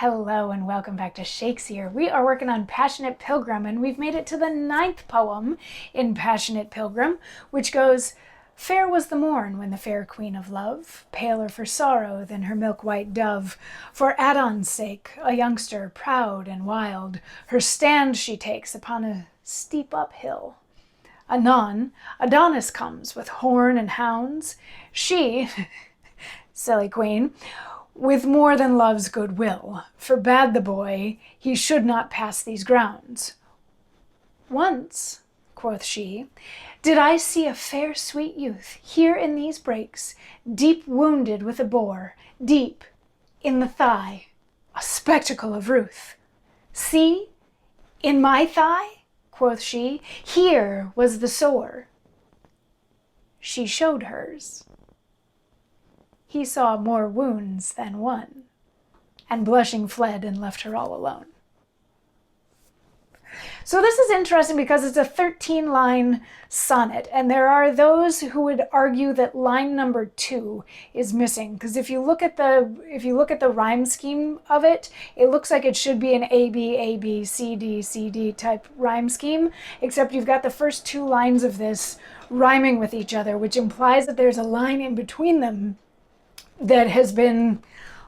Hello and welcome back to Shakesyear. We are working on Passionate Pilgrim and we've made it to the 9th poem in Passionate Pilgrim, which goes, "Fair was the morn when the fair queen of love, paler for sorrow than her milk-white dove, for Adon's sake, a youngster proud and wild, her stand she takes upon a steep uphill. Anon, Adonis comes with horn and hounds. She, silly queen, with more than love's goodwill, forbade the boy he should not pass these grounds. Once, quoth she, did I see a fair sweet youth here in these brakes, deep wounded with a boar, deep in the thigh, a spectacle of ruth. See, in my thigh, quoth she, here was the sore. She showed hers. He saw more wounds than one, and blushing fled and left her all alone." So this is interesting because it's a 13-line sonnet, and there are those who would argue that line number 2 is missing, because if you look at the rhyme scheme of it, it looks like it should be an A B C D type rhyme scheme, except you've got the first 2 lines of this rhyming with each other, which implies that there's a line in between them that has been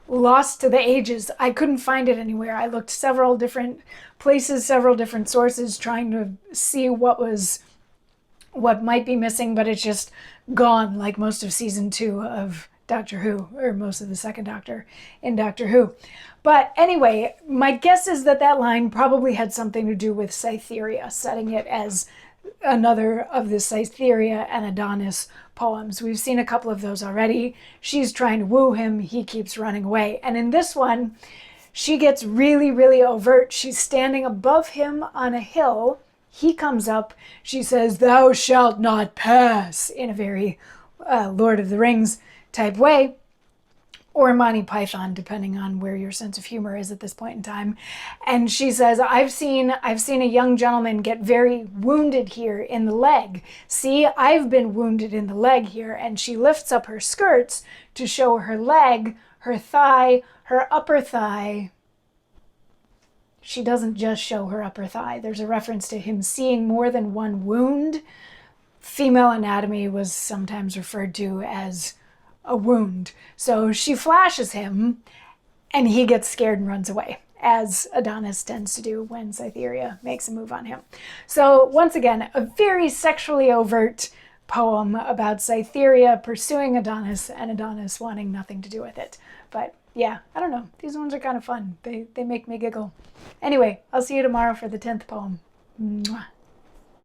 lost to the ages. I couldn't find it anywhere. I looked several different places, several different sources, trying to see what might be missing, but it's just gone, like most of season 2 of Doctor Who, or most of the second Doctor in Doctor Who. But anyway, my guess is that that line probably had something to do with Cytherea, setting it as another of the Cytherea and Adonis poems. We've seen a couple of those already. She's trying to woo him, he keeps running away. And in this one, she gets really, really overt. She's standing above him on a hill. He comes up. She says, "Thou shalt not pass," in a very Lord of the Rings type way, or Monty Python, depending on where your sense of humor is at this point in time. And she says, I've seen a young gentleman get very wounded here in the leg. See, I've been wounded in the leg here." And she lifts up her skirts to show her leg, her thigh, her upper thigh. She doesn't just show her upper thigh. There's a reference to him seeing more than one wound. Female anatomy was sometimes referred to as a wound. So she flashes him and he gets scared and runs away, as Adonis tends to do when Cytherea makes a move on him. So once again, a very sexually overt poem about Cytherea pursuing Adonis and Adonis wanting nothing to do with it. But yeah, I don't know. These ones are kind of fun. They make me giggle. Anyway, I'll see you tomorrow for the 10th poem. Mwah.